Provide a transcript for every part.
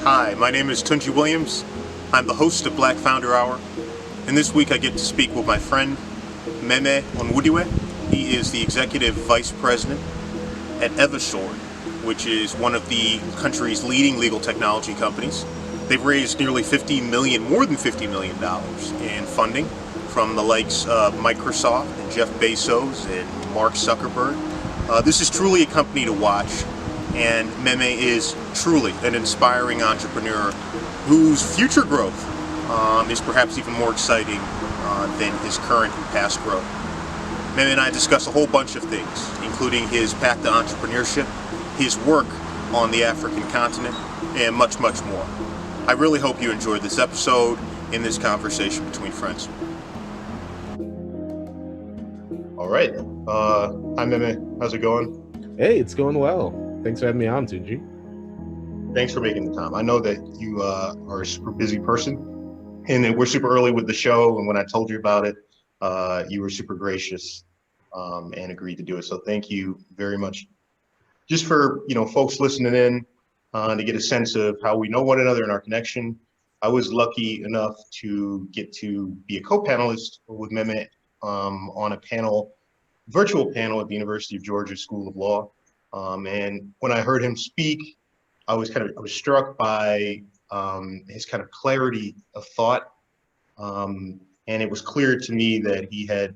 Hi, my name is Tunji Williams. I'm the host of Black Founder Hour, and this week I get to speak with my friend Memme Onwudiwe. He is the Executive Vice President at Evisort, which is one of the country's leading legal technology companies. They've raised nearly more than $50 million in funding from the likes of Microsoft and Jeff Bezos and Mark Zuckerberg. This is truly a company to watch, and Memme is truly an inspiring entrepreneur whose future growth is perhaps even more exciting than his current and past growth. Memme and I discuss a whole bunch of things, including his path to entrepreneurship, his work on the African continent, and much, much more. I really hope you enjoyed this episode and this conversation between friends. All right. Hi, Memme. How's it going? Hey, it's going well. Thanks for having me on, Tunji. Thanks for making the time. I know that you are a super busy person, and that we're super early with the show. And when I told you about it, you were super gracious and agreed to do it. So thank you very much. Just for folks listening in to get a sense of how we know one another and our connection, I was lucky enough to get to be a co-panelist with Memme on a virtual panel at the University of Georgia School of Law. And when I heard him speak, I was struck by his kind of clarity of thought. And it was clear to me that he had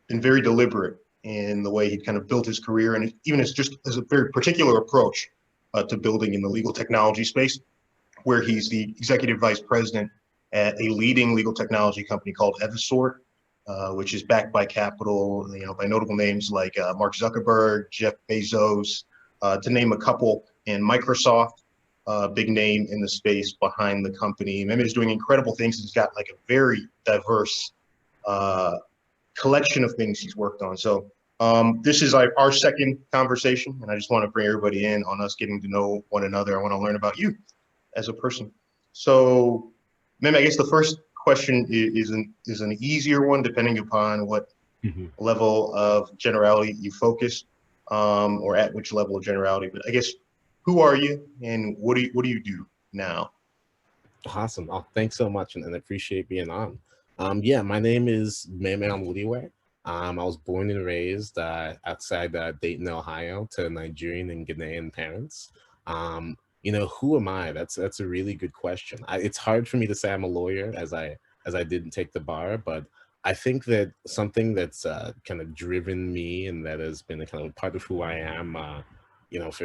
been very deliberate in the way he'd kind of built his career, and even as a very particular approach to building in the legal technology space, where he's the executive vice president at a leading legal technology company called Evisort, which is backed by capital, by notable names like Mark Zuckerberg, Jeff Bezos, to name a couple, and Microsoft, big name in the space behind the company. Memme is doing incredible things. He's got like a very diverse collection of things he's worked on. So this is our second conversation, and I just want to bring everybody in on us getting to know one another. I want to learn about you as a person. So, Memme, I guess the first question is an easier one, depending upon what level of generality you focus, or at which level of generality. But I guess, who are you, and what do you do now? Awesome. Oh, thanks so much, and I appreciate being on. Yeah, my name is Memme Onwudiwe. I was born and raised outside Dayton, Ohio, to Nigerian and Ghanaian parents. Who am I? That's a really good question. It's hard for me to say I'm a lawyer, as I didn't take the bar, but I think that something that's kind of driven me, and that has been a kind of part of who I am,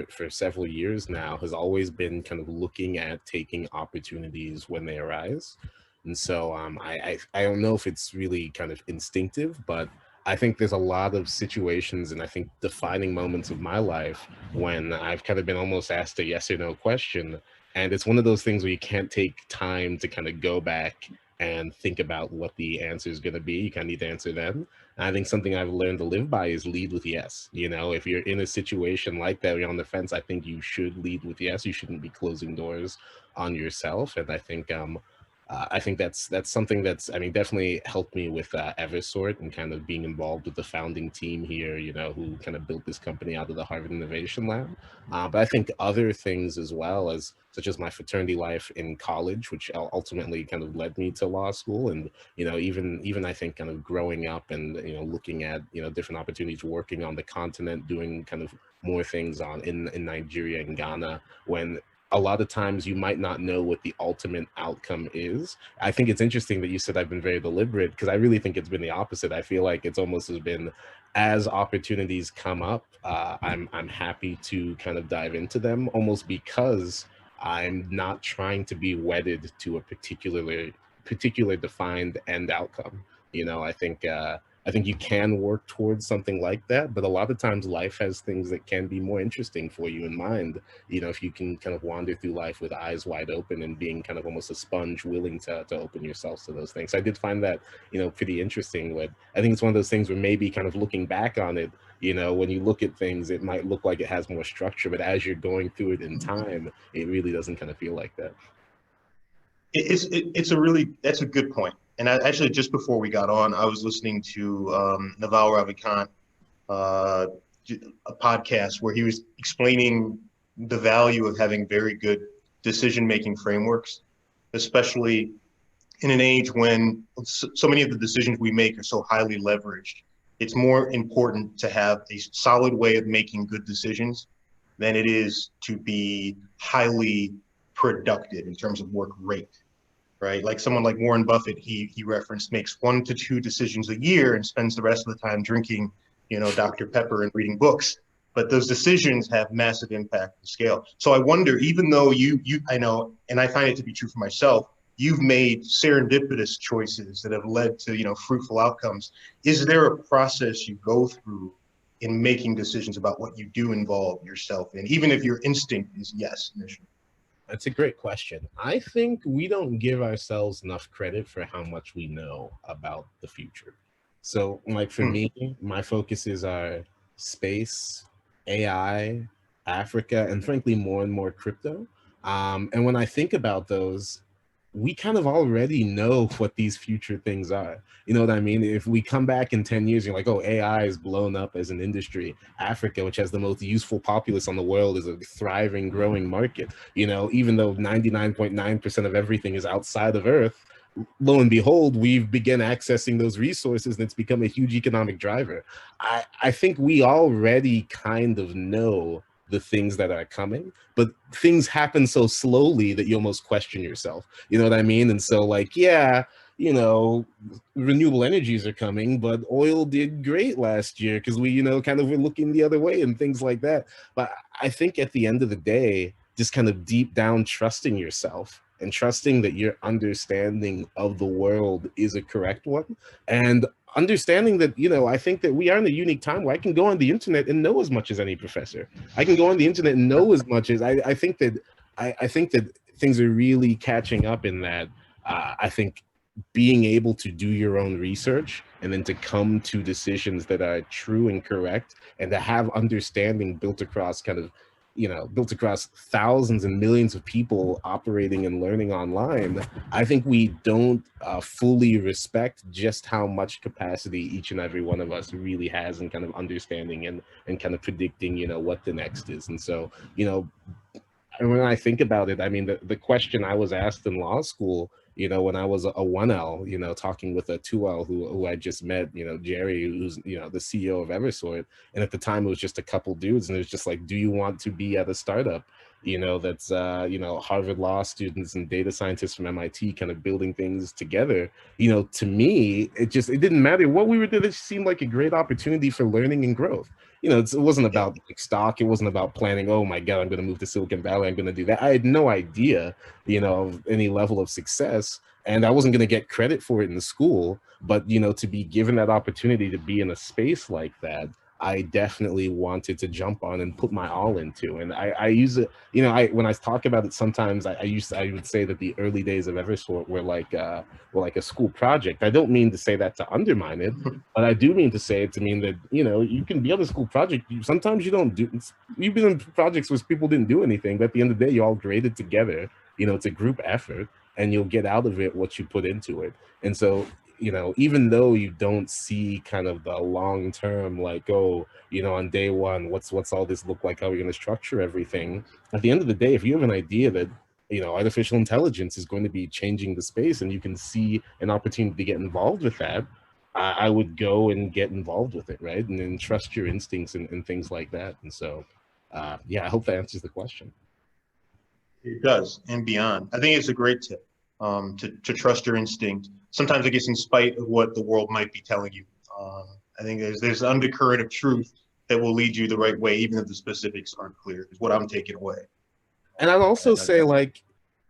for several years now, has always been kind of looking at taking opportunities when they arise. And so I don't know if it's really kind of instinctive, but I think there's a lot of situations, and I think defining moments of my life when I've kind of been almost asked a yes or no question. And it's one of those things where you can't take time to kind of go back and think about what the answer is going to be. You kind of need to answer then. And I think something I've learned to live by is lead with yes. If you're in a situation like that, you're on the fence, I think you should lead with yes. You shouldn't be closing doors on yourself. And I think that's something that's, definitely helped me with Evisort and kind of being involved with the founding team here, who kind of built this company out of the Harvard Innovation Lab. But I think other things as well, such as my fraternity life in college, which ultimately kind of led me to law school. And, even I think kind of growing up and, looking at, different opportunities, working on the continent, doing kind of more things in Nigeria and Ghana, when a lot of times you might not know what the ultimate outcome is. I think it's interesting that you said I've been very deliberate, because I really think it's been the opposite. I feel like it's almost has been, as opportunities come up, I'm happy to kind of dive into them, almost because I'm not trying to be wedded to a particular defined end outcome. I think you can work towards something like that, but a lot of times life has things that can be more interesting for you in mind. If you can kind of wander through life with eyes wide open and being kind of almost a sponge, willing to open yourself to those things. I did find that, pretty interesting. I think it's one of those things where maybe kind of looking back on it, when you look at things, it might look like it has more structure, but as you're going through it in time, it really doesn't kind of feel like that. That's a good point. And actually, just before we got on, I was listening to Naval Ravikant, a podcast where he was explaining the value of having very good decision-making frameworks, especially in an age when so many of the decisions we make are so highly leveraged. It's more important to have a solid way of making good decisions than it is to be highly productive in terms of work rate, right? Like someone like Warren Buffett, he referenced, makes 1 to 2 decisions a year and spends the rest of the time drinking, Dr. Pepper and reading books. But those decisions have massive impact and scale. So I wonder, even though I know, and I find it to be true for myself, you've made serendipitous choices that have led to, fruitful outcomes. Is there a process you go through in making decisions about what you do involve yourself in, even if your instinct is yes initially? That's a great question. I think we don't give ourselves enough credit for how much we know about the future. So, like for me, my focuses are space, AI, Africa, and frankly, more and more crypto. And when I think about those, we kind of already know what these future things are. You know what I mean? If we come back in 10 years, you're like, oh, AI is blown up as an industry. Africa, which has the most useful populace on the world, is a thriving, growing market. Even though 99.9% of everything is outside of Earth, lo and behold, we've begun accessing those resources and it's become a huge economic driver. I think we already kind of know the things that are coming, but things happen so slowly that you almost question yourself. You know what I mean? And so like, yeah, renewable energies are coming, but oil did great last year because we, kind of were looking the other way and things like that. But I think at the end of the day, just kind of deep down trusting yourself and trusting that your understanding of the world is a correct one, and understanding that, I think that we are in a unique time where I can go on the internet and know as much as any professor. I can go on the internet and know as much as I think that things are really catching up in that. I think being able to do your own research and then to come to decisions that are true and correct, and to have understanding built across thousands and millions of people operating and learning online. I think we don't fully respect just how much capacity each and every one of us really has in kind of understanding and kind of predicting, what the next is. And so, when I think about it, I mean, the question I was asked in law school, when I was a 1L, talking with a 2L who I just met, Jerry, who's, the CEO of Evisort. And at the time it was just a couple dudes. And it was just like, do you want to be at a startup, that's, Harvard law students and data scientists from MIT kind of building things together? To me, it didn't matter what we were doing. It seemed like a great opportunity for learning and growth. It wasn't about like stock. It wasn't about planning, oh my God, I'm going to move to Silicon Valley, I'm going to do that. I had no idea, of any level of success, and I wasn't going to get credit for it in the school. But, to be given that opportunity to be in a space like that, I definitely wanted to jump on and put my all into. And I use it, when I talk about it, sometimes I would say that the early days of Evisort were like a school project. I don't mean to say that to undermine it, but I do mean to say it to mean that, you can be on a school project. Sometimes you've been in projects where people didn't do anything, but at the end of the day, you all graded together. It's a group effort, and you'll get out of it what you put into it. And so, even though you don't see kind of the long term, like, oh, on day one, what's all this look like, how we're going to structure everything, at the end of the day, if you have an idea that, artificial intelligence is going to be changing the space and you can see an opportunity to get involved with that, I would go and get involved with it, right? And then trust your instincts and things like that. And so, yeah, I hope that answers the question. It does, and beyond. I think it's a great tip, to trust your instinct. Sometimes I guess in spite of what the world might be telling you. I think there's an undercurrent of truth that will lead you the right way, even if the specifics aren't clear, is what I'm taking away. And I'd also say, like,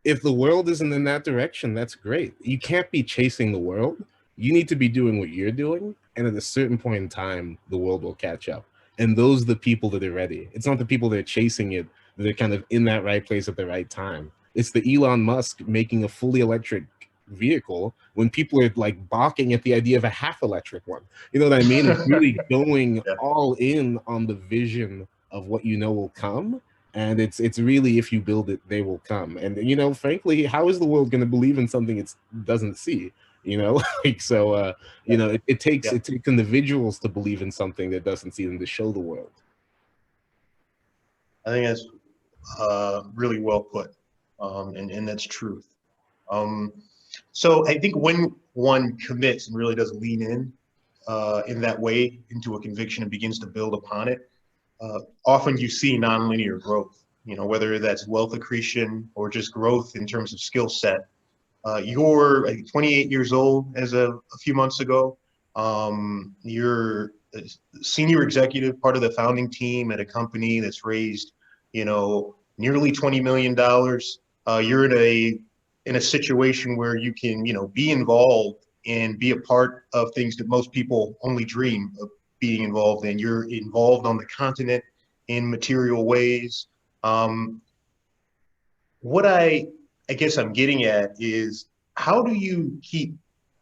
if the world isn't in that direction, that's great. You can't be chasing the world. You need to be doing what you're doing. And at a certain point in time, the world will catch up. And those are the people that are ready. It's not the people that are chasing it, that are kind of in that right place at the right time. It's the Elon Musk making a fully electric vehicle when people are like balking at the idea of a half electric one. You know what I mean? It's really going all in on the vision of what will come. And it's really, if you build it, they will come. And frankly, how is the world going to believe in something it doesn't see? Like, so it takes individuals to believe in something that doesn't see them to show the world. I think that's really well put. and that's truth. So I think when one commits and really does lean in that way into a conviction and begins to build upon it, often you see nonlinear growth, whether that's wealth accretion or just growth in terms of skill set. You're, I think, 28 years old as of a few months ago. You're a senior executive, part of the founding team at a company that's raised, nearly $20 million. You're in a situation where you can, be involved and be a part of things that most people only dream of being involved in. You're involved on the continent in material ways. What I guess I'm getting at is, how do you keep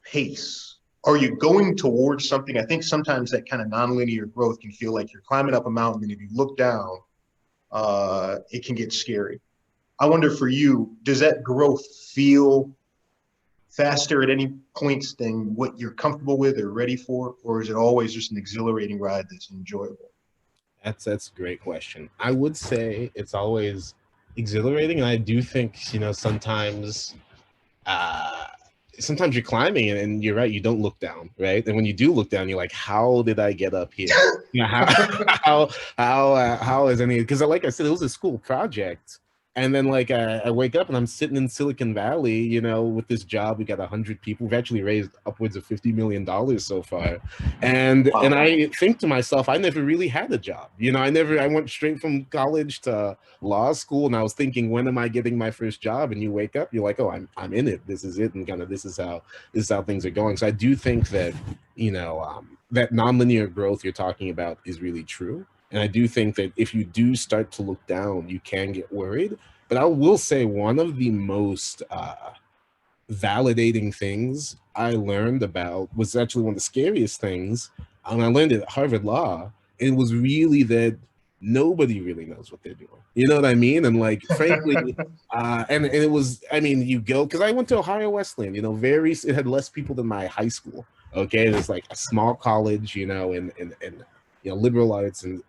pace? Are you going towards something? I think sometimes that kind of nonlinear growth can feel like you're climbing up a mountain, and if you look down, it can get scary. I wonder for you, does that growth feel faster at any points than what you're comfortable with or ready for, or is it always just an exhilarating ride that's enjoyable? That's a great question. I would say it's always exhilarating, and I do think sometimes sometimes you're climbing and you're right, you don't look down, right? And when you do look down, you're like, how did I get up here? How is any, because like I said, it was a school project. And then like I wake up and I'm sitting in Silicon Valley, with this job. We got 100 people. We've actually raised upwards of $50 million so far. And Wow. and I think to myself, I never really had a job. I went straight from college to law school, and I was thinking, when am I getting my first job? And you wake up, you're like, oh, I'm in it. This is it, and kind of this is how things are going. So I do think that that nonlinear growth you're talking about is really true. And I do think that if you do start to look down, you can get worried. But I will say one of the most validating things I learned about was actually one of the scariest things. And I learned it at Harvard Law. It was really that nobody really knows what they're doing. You know what I mean? And like, frankly, and it was, you go, because I went to Ohio Wesleyan, it had less people than my high school. Okay. It was like a small college, in liberal arts in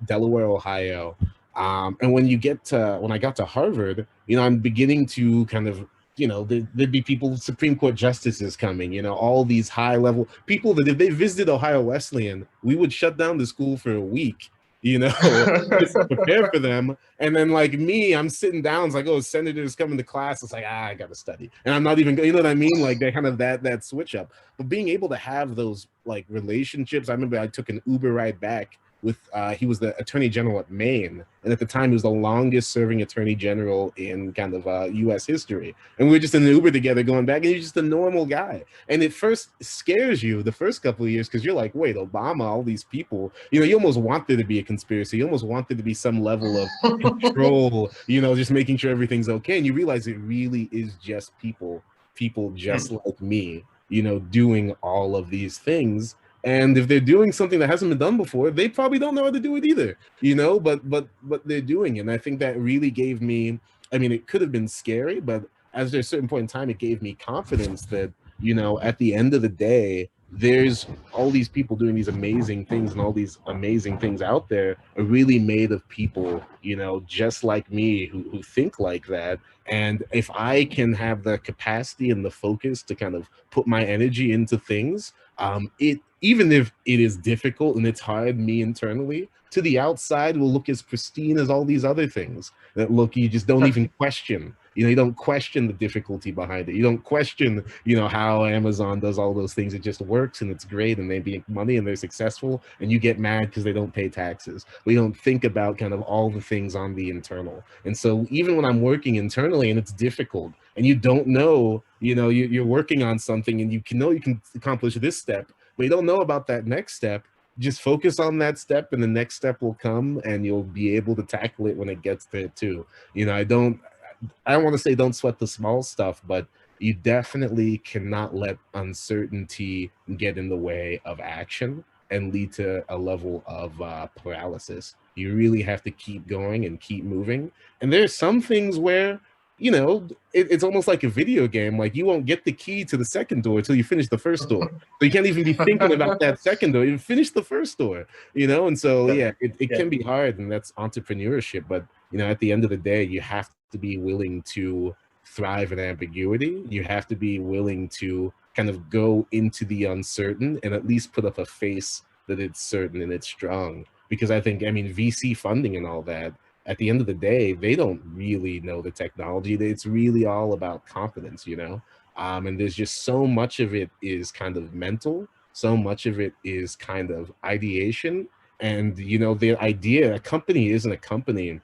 Delaware, Ohio. And when I got to Harvard, I'm beginning to kind of, there'd be people, Supreme Court justices coming, all these high level people that if they visited Ohio Wesleyan, we would shut down the school for a week, just to prepare for them. And then like me, I'm sitting down, it's like, oh, senators coming to class. It's like, I got to study. And I'm not even, you know what I mean? Like they kind of that switch up. But being able to have those like relationships, I remember I took an Uber ride back with he was the attorney general at Maine, and at the time he was the longest serving attorney general in kind of US history. And we were just in an Uber together going back, and he's just a normal guy. And it first scares you the first couple of years, because you're like, wait, Obama, all these people, you almost want there to be a conspiracy, you almost want there to be some level of control, just making sure everything's okay. And you realize it really is just people just like me, doing all of these things. And if they're doing something that hasn't been done before, they probably don't know how to do it either, but they're doing it. And I think that really gave me, it could have been scary, but at a certain point in time, it gave me confidence that, at the end of the day, there's all these people doing these amazing things, and all these amazing things out there are really made of people, just like me, who think like that. And if I can have the capacity and the focus to kind of put my energy into things, even if it is difficult and it's hard, me internally, to the outside will look as pristine as all these other things that look, you just don't even question. You don't question the difficulty behind it. You don't question, how Amazon does all those things. It just works and it's great, and they make money and they're successful, and you get mad because they don't pay taxes. We don't think about kind of all the things on the internal. And so even when I'm working internally and it's difficult and you don't know, you're working on something and you can accomplish this step, but you don't know about that next step, just focus on that step and the next step will come, and you'll be able to tackle it when it gets there too. I don't want to say don't sweat the small stuff, but you definitely cannot let uncertainty get in the way of action and lead to a level of paralysis. You really have to keep going and keep moving. And there's some things where, it's almost like a video game. Like you won't get the key to the second door until you finish the first door. So you can't even be thinking about that second door. You finish the first door, And so, yeah, it can be hard, and that's entrepreneurship. But, at the end of the day, you have to be willing to thrive in ambiguity. You have to be willing to kind of go into the uncertain and at least put up a face that it's certain and it's strong. Because I think, I mean, VC funding and all that, at the end of the day, they don't really know the technology. It's really all about confidence, you know? And there's just so much of it is kind of mental. So much of it is kind of ideation. And, you know, the idea, a company isn't a company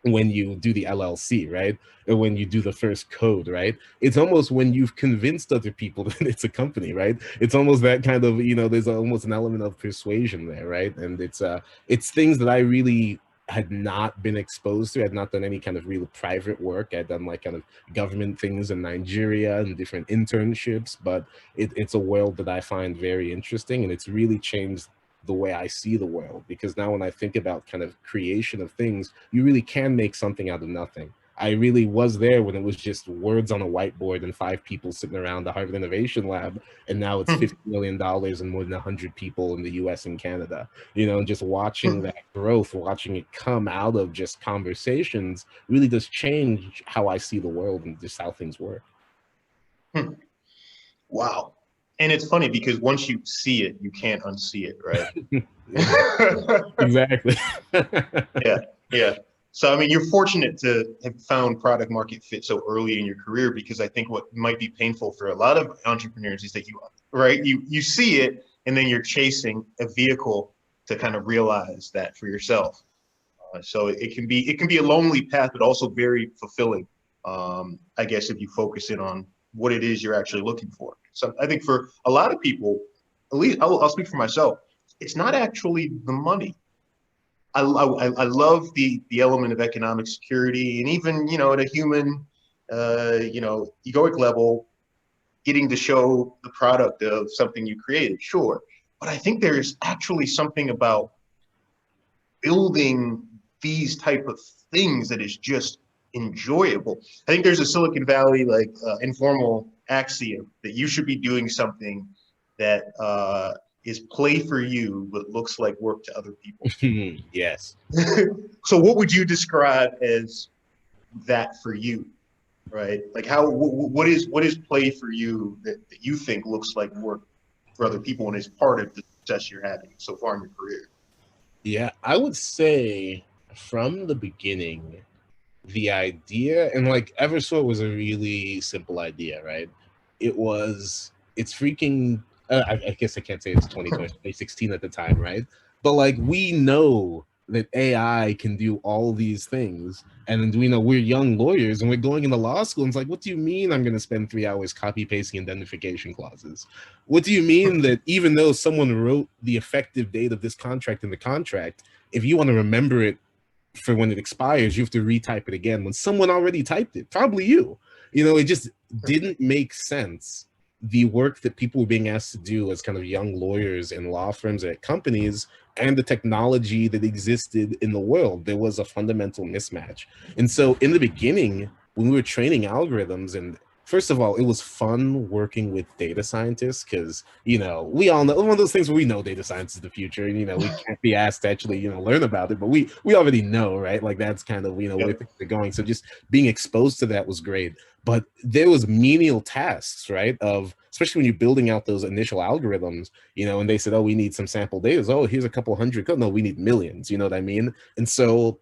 when you do the LLC, right? Or when you do the first code, right? It's almost when you've convinced other people that it's a company, right? It's almost that kind of, you know, there's almost an element of persuasion there, right? And it's things that I really had not been exposed to. I had not done any kind of real private work. I'd done like kind of government things in Nigeria and different internships, but it's a world that I find very interesting, and it's really changed the way I see the world, because now when I think about kind of creation of things, you really can make something out of nothing. I really was there when it was just words on a whiteboard and 5 people sitting around the Harvard Innovation Lab, and now it's $50 million and more than 100 people in the US and Canada, you know, and just watching that growth, watching it come out of just conversations really does change how I see the world and just how things work. Wow. And it's funny because once you see it, you can't unsee it, right? Exactly. Yeah. So, I mean, you're fortunate to have found product market fit so early in your career, because I think what might be painful for a lot of entrepreneurs is that you see it and then you're chasing a vehicle to kind of realize that for yourself. So it can be a lonely path, but also very fulfilling. I guess if you focus in on what it is you're actually looking for. So I think for a lot of people, at least I'll speak for myself, it's not actually the money. I love the element of economic security, and even, you know, at a human, you know, egoic level, getting to show the product of something you created, sure. But I think there's actually something about building these type of things that is just enjoyable. I think there's a Silicon Valley informal axiom that you should be doing something that is play for you but looks like work to other people. Yes. So what would you describe as that for you, right? Like what is play for you that you think looks like work for other people and is part of the success you're having so far in your career? Yeah, I would say from the beginning, the idea, and like Evisort was a really simple idea, right? It's freaking, I guess I can't say it's 2020, 2016 at the time, right? But like, we know that AI can do all these things. And we know we're young lawyers and we're going into law school. And it's like, what do you mean I'm going to spend 3 hours copy pasting indemnification clauses? What do you mean that even though someone wrote the effective date of this contract in the contract, if you want to remember it for when it expires, you have to retype it again when someone already typed it, probably you. You know, it just didn't make sense. The work that people were being asked to do as kind of young lawyers in law firms at companies and the technology that existed in the world, there was a fundamental mismatch. And so in the beginning, when we were training algorithms, and first of all, it was fun working with data scientists because, you know, we all know one of those things where we know data science is the future, and, you know, we can't be asked to actually, you know, learn about it, but we already know, right? Like that's kind of, you know, where things are going. So just being exposed to that was great. But there was menial tasks, right? Of especially when you're building out those initial algorithms, you know, and they said, oh, we need some sample data. Oh, here's a couple hundred. No, we need millions. You know what I mean? And so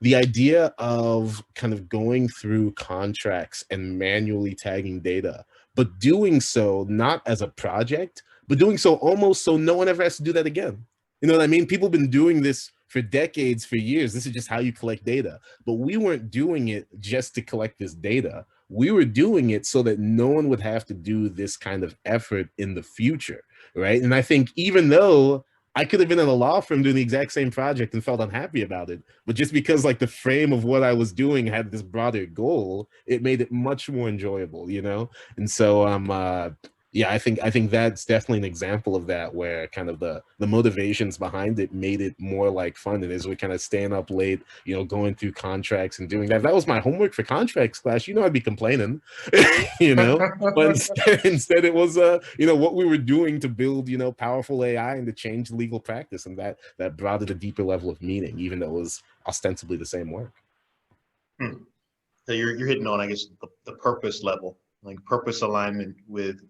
the idea of kind of going through contracts and manually tagging data, but doing so not as a project, but doing so almost so no one ever has to do that again. You know what I mean? People have been doing this for decades, for years. This is just how you collect data. But we weren't doing it just to collect this data. We were doing it so that no one would have to do this kind of effort in the future, right? And I think even though I could have been in a law firm doing the exact same project and felt unhappy about it, but just because like the frame of what I was doing had this broader goal, it made it much more enjoyable, you know? And so yeah, I think that's definitely an example of that, where kind of the motivations behind it made it more like fun. And as we're kind of staying up late, you know, going through contracts and doing that. If that was my homework for contracts class, you know, I'd be complaining, you know. But instead it was you know, what we were doing to build, you know, powerful AI and to change legal practice, and that brought it a deeper level of meaning, even though it was ostensibly the same work. So you're hitting on, I guess, the purpose level, like purpose alignment with,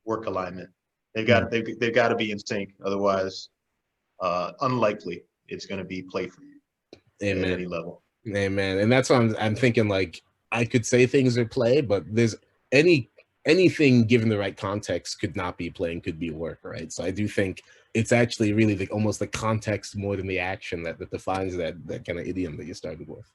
work alignment. They've got to be in sync. Otherwise, unlikely it's going to be play for you at any level. Amen. And that's what I'm thinking, like, I could say things are play, but there's anything given the right context could not be play and could be work, right? So I do think it's actually really almost the context more than the action that defines that kind of idiom that you started with.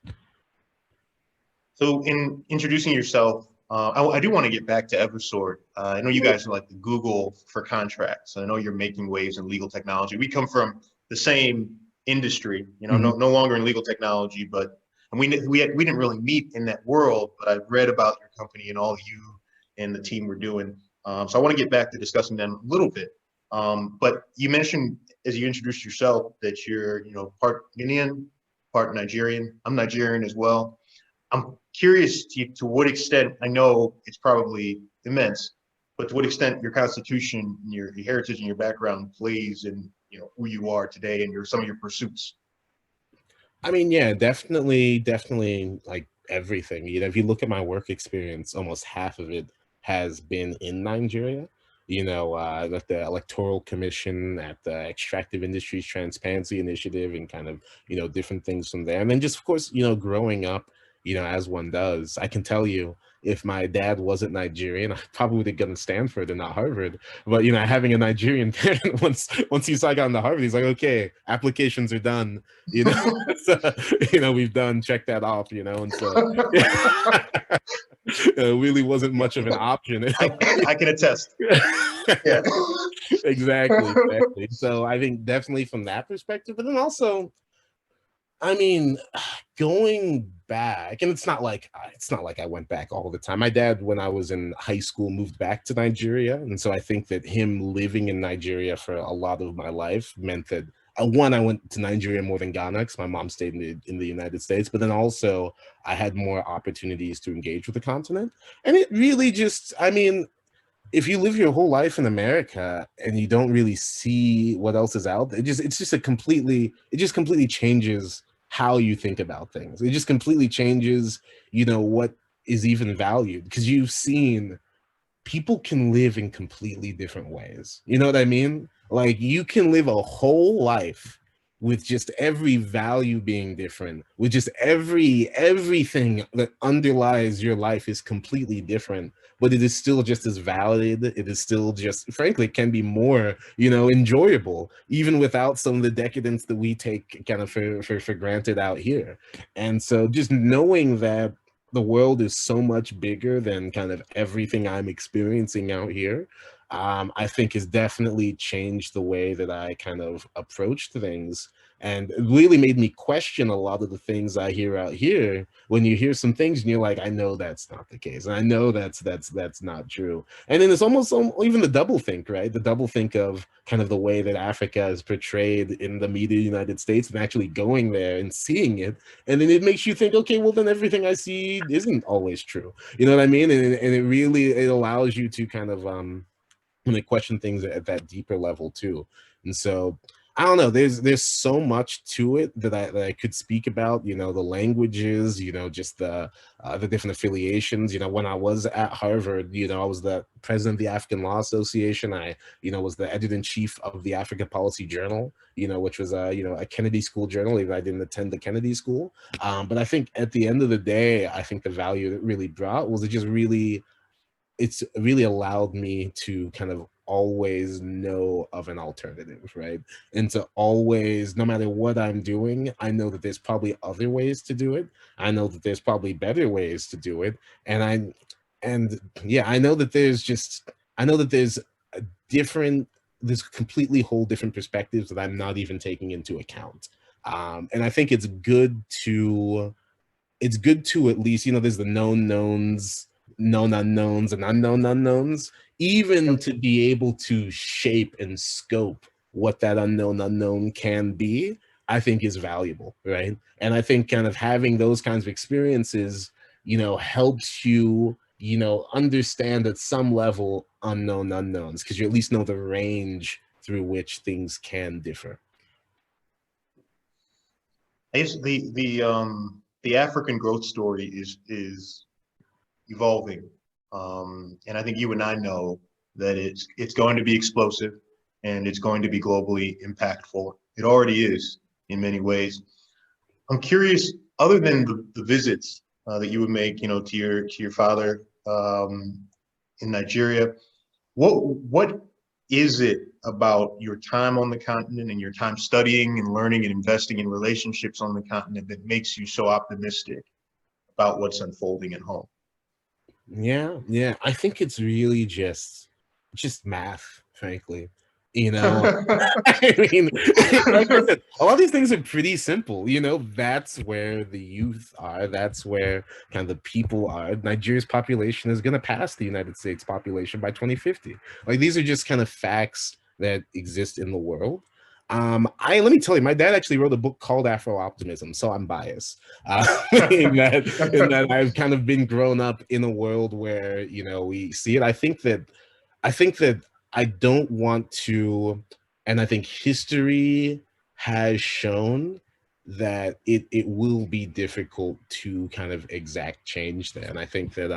So in introducing yourself, I do want to get back to Evisort. I know you guys are like the Google for contracts. I know you're making waves in legal technology. We come from the same industry, no longer in legal technology, but we didn't really meet in that world. But I've read about your company and all you and the team were doing. So I want to get back to discussing them a little bit. But you mentioned as you introduced yourself that you're part Ghanian, part Nigerian. I'm Nigerian as well. I'm curious to what extent, I know it's probably immense, but to what extent your constitution, your heritage and your background plays in who you are today and some of your pursuits. I mean, yeah, definitely like everything. If you look at my work experience, almost half of it has been in Nigeria. At the Electoral Commission, at the Extractive Industries Transparency Initiative, and kind of, different things from there. And then just, of course, growing up, as one does, I can tell you, if my dad wasn't Nigerian, I probably would have gone to Stanford and not Harvard. But, having a Nigerian parent, once he saw I got into Harvard, he's like, okay, applications are done, so, we've done, check that off, and so it really wasn't much of an option. I can attest. Yeah. Exactly. So I think definitely from that perspective, but then also, I mean, going back, and it's not like I went back all the time. My dad, when I was in high school, moved back to Nigeria, and so I think that him living in Nigeria for a lot of my life meant that one, I went to Nigeria more than Ghana because my mom stayed in the United States, but then also I had more opportunities to engage with the continent, and it really just, I mean, if you live your whole life in America and you don't really see what else is out there, it just completely changes how you think about things. It just completely changes, what is even valued, because you've seen people can live in completely different ways. You know what I mean? Like, you can live a whole life with just every value being different, with just everything that underlies your life is completely different, but it is still just as valid. It is still just, frankly, it can be more, enjoyable, even without some of the decadence that we take kind of for granted out here. And so just knowing that the world is so much bigger than kind of everything I'm experiencing out here, I think has definitely changed the way that I kind of approached things. And it really made me question a lot of the things I hear out here. When you hear some things and you're like, I know that's not the case. And I know that's not true. And then it's almost even the double think, right? The double think of kind of the way that Africa is portrayed in the media of the United States, and actually going there and seeing it. And then it makes you think, okay, well, then everything I see isn't always true. You know what I mean? And it allows you to kind of, when they question things at that deeper level too. And so I don't know, there's so much to it that I could speak about, the languages, just the different affiliations. When I was at Harvard, I was the president of the African Law Association. I was the editor-in-chief of the Africa Policy Journal, which was a Kennedy School journal, even I didn't attend the Kennedy School. But I think at the end of the day, I think the value that really brought was it's really allowed me to kind of always know of an alternative, right? And to always, no matter what I'm doing, I know that there's probably other ways to do it. I know that there's probably better ways to do it. And I know that there's there's completely whole different perspectives that I'm not even taking into account. And I think it's good to at least, there's the known knowns, known unknowns, and unknown unknowns, even to be able to shape and scope what that unknown unknown can be, I think is valuable, right? And I think kind of having those kinds of experiences, helps you, understand at some level unknown unknowns, because you at least know the range through which things can differ. I guess the the African growth story is evolving, and I think you and I know that it's going to be explosive, and it's going to be globally impactful. It already is in many ways. I'm curious, other than the visits that you would make, to your father in Nigeria, what is it about your time on the continent and your time studying and learning and investing in relationships on the continent that makes you so optimistic about what's unfolding at home? Yeah. I think it's really just math, frankly. I mean, like I said, a lot of these things are pretty simple. That's where the youth are. That's where kind of the people are. Nigeria's population is going to pass the United States population by 2050. Like, these are just kind of facts that exist in the world. Let me tell you, my dad actually wrote a book called Afro Optimism, so I'm biased. In that I've kind of been grown up in a world where we see it. I think that I don't want to, and I think history has shown that it will be difficult to kind of exact change that. And I think that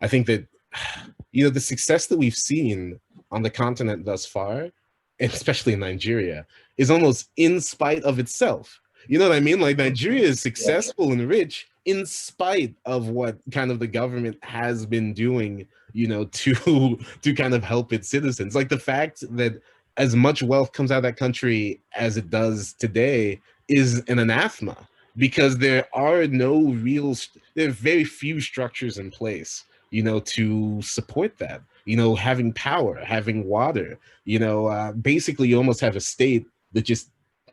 the success that we've seen on the continent thus far, and especially in Nigeria, is almost in spite of itself. You know what I mean? Like, Nigeria is successful and rich in spite of what kind of the government has been doing, to kind of help its citizens. Like, the fact that as much wealth comes out of that country as it does today is an anathema, because there are very few structures in place, to support that. Having power, having water, basically you almost have a state that just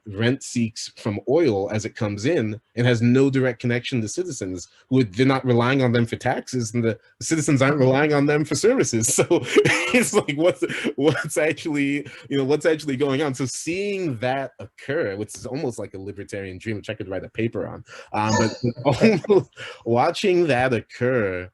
rent seeks from oil as it comes in and has no direct connection to citizens, who they're not relying on them for taxes, and the citizens aren't relying on them for services. So it's like, what's actually going on? So seeing that occur, which is almost like a libertarian dream, which I could write a paper on, but almost watching that occur,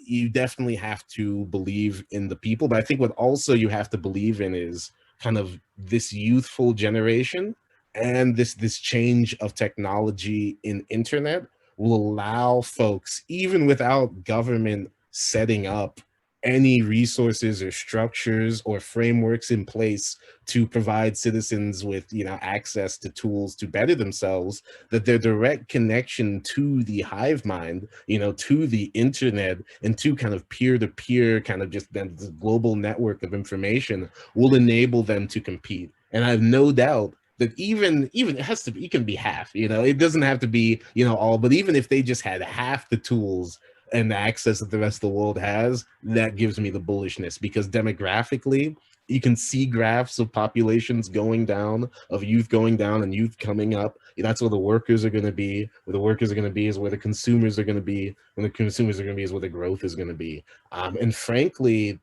you definitely have to believe in the people. But I think what also you have to believe in is kind of this youthful generation, and this change of technology in internet will allow folks, even without government setting up any resources or structures or frameworks in place to provide citizens with access to tools to better themselves, that their direct connection to the hive mind, to the internet, and to kind of peer-to-peer kind of just this global network of information will enable them to compete. And I have no doubt that even it can be half, it doesn't have to be all, but even if they just had half the tools and the access that the rest of the world has, that gives me the bullishness, because demographically you can see graphs of populations going down, of youth going down and youth coming up. That's where the workers are going to be. Where the workers are going to be is where the consumers are going to be. When the consumers are going to be is where the growth is going to be. And frankly,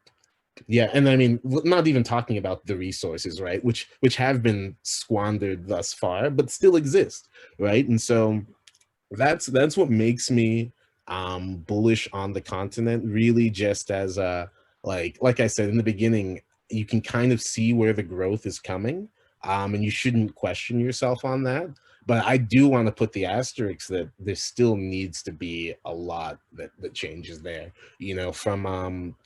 yeah, and I mean, not even talking about the resources, right, which have been squandered thus far, but still exist, right? And so that's what makes me bullish on the continent, really, just as like I said in the beginning, you can kind of see where the growth is coming, and you shouldn't question yourself on that. But I do want to put the asterisk that there still needs to be a lot that changes there, from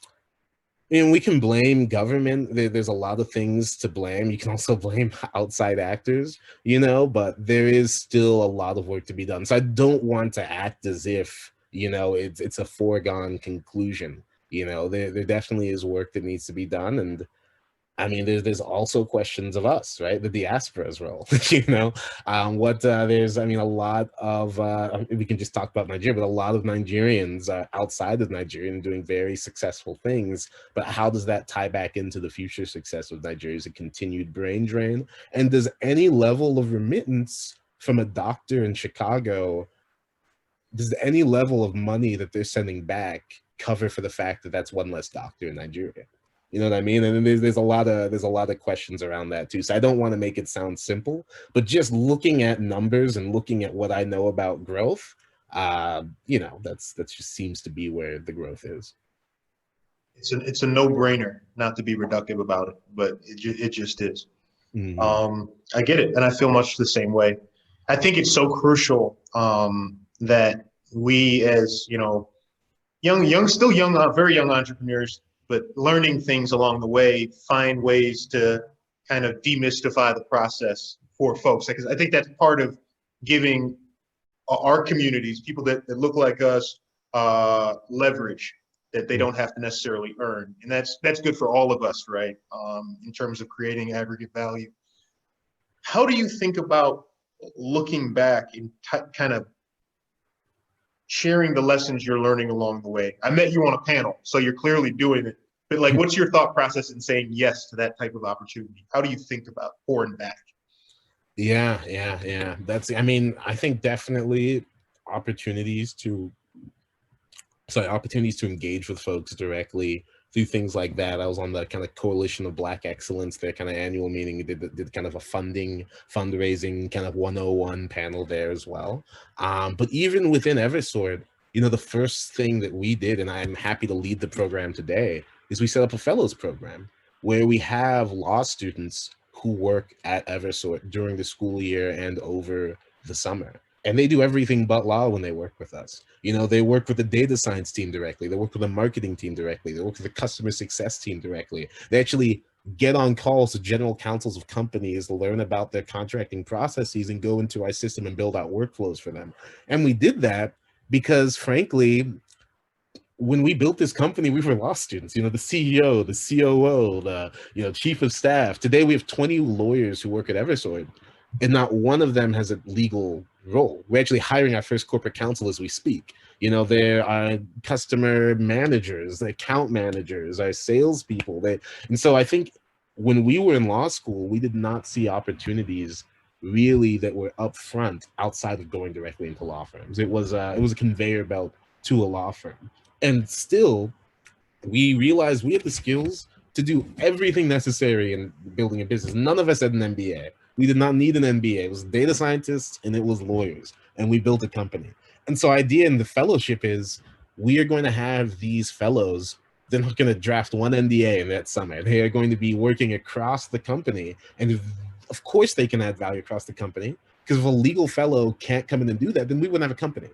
and we can blame government. There's a lot of things to blame. You can also blame outside actors, but there is still a lot of work to be done. So I don't want to act as if, it's a foregone conclusion. There definitely is work that needs to be done. And I mean, there's also questions of us, right? The diaspora's role, there's, I mean, a lot of, we can just talk about Nigeria, but a lot of Nigerians outside of Nigeria doing very successful things. But how does that tie back into the future success of Nigeria? Is a continued brain drain? And does any level of remittance from a doctor in Chicago, does any level of money that they're sending back cover for the fact that that's one less doctor in Nigeria? You know what I mean? And then there's a lot of questions around that too. So I don't want to make it sound simple, but just looking at numbers and looking at what I know about growth, that's just seems to be where the growth is. It's a no-brainer, not to be reductive about it, but it just is. Mm-hmm. I get it, and I feel much the same way. I think it's so crucial that we, as still young, very young entrepreneurs, but learning things along the way, find ways to kind of demystify the process for folks. Because I think that's part of giving our communities, people that look like us, leverage that they don't have to necessarily earn, and that's good for all of us, right? In terms of creating aggregate value. How do you think about looking back and kind of sharing the lessons you're learning along the way? I met you on a panel, so you're clearly doing it. But like, what's your thought process in saying yes to that type of opportunity? How do you think about pouring back? Yeah. I mean, I think definitely opportunities to engage with folks directly through things like that. I was on the kind of Coalition of Black Excellence, their kind of annual meeting. We did kind of a fundraising kind of 101 panel there as well. But even within Evisort, the first thing that we did, and I'm happy to lead the program today, is we set up a fellows program where we have law students who work at Evisort during the school year and over the summer. And they do everything but law when they work with us. They work with the data science team directly. They work with the marketing team directly. They work with the customer success team directly. They actually get on calls to general counsels of companies, learn about their contracting processes, and go into our system and build out workflows for them. And we did that because, frankly, when we built this company, we were law students. The CEO, the COO, the chief of staff. Today, we have 20 lawyers who work at Evisort, and not one of them has a legal role. We're actually hiring our first corporate counsel as we speak. There are customer managers, the account managers, our salespeople. And so I think when we were in law school, we did not see opportunities really that were upfront outside of going directly into law firms. It was a conveyor belt to a law firm. And still, we realized we had the skills to do everything necessary in building a business. None of us had an MBA. We did not need an MBA. It was data scientists and it was lawyers, and we built a company. And so idea in the fellowship is we are going to have these fellows. They're not going to draft one NDA in that summer. They are going to be working across the company. And of course they can add value across the company, because if a legal fellow can't come in and do that, then we wouldn't have a company.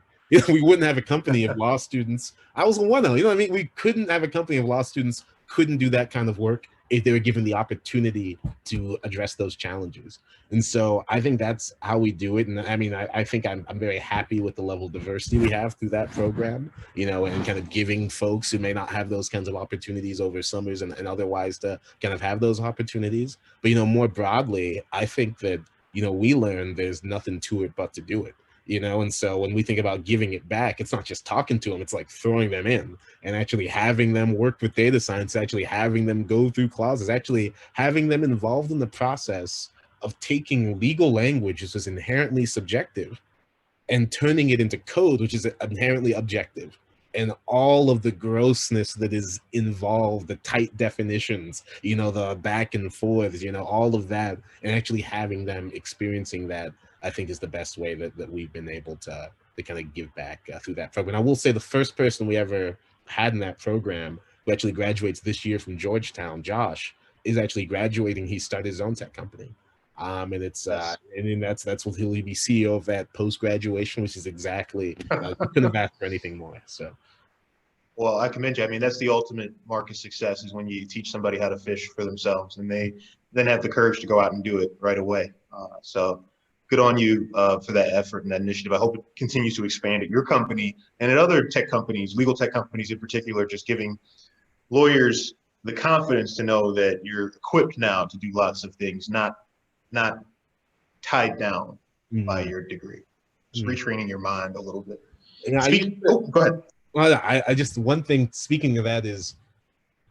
We wouldn't have a company of law students. I was one of them. We couldn't have a company of law students, couldn't do that kind of work if they were given the opportunity to address those challenges. And so I think that's how we do it. And I mean, I think I'm very happy with the level of diversity we have through that program, and kind of giving folks who may not have those kinds of opportunities over summers and otherwise to kind of have those opportunities. But, more broadly, I think that, we learned there's nothing to it but to do it. And so when we think about giving it back, it's not just talking to them, it's like throwing them in and actually having them work with data science, actually having them go through clauses, actually having them involved in the process of taking legal language, which is inherently subjective, and turning it into code, which is inherently objective. And all of the grossness that is involved, the tight definitions, the back and forth, all of that, and actually having them experiencing that, I think is the best way that we've been able to kind of give back through that program. I will say the first person we ever had in that program who actually graduates this year from Georgetown, Josh, is actually graduating. He started his own tech company. And it's and that's what he'll be CEO of that post-graduation, which is exactly couldn't have asked for anything more. So well, I commend you. I mean, that's the ultimate mark of success, is when you teach somebody how to fish for themselves and they then have the courage to go out and do it right away. So good on you for that effort and that initiative. I hope it continues to expand at your company and at other tech companies, legal tech companies in particular, just giving lawyers the confidence to know that you're equipped now to do lots of things, not tied down by your degree. Just retraining your mind a little bit. Go ahead. Well, I just, one thing, speaking of that, is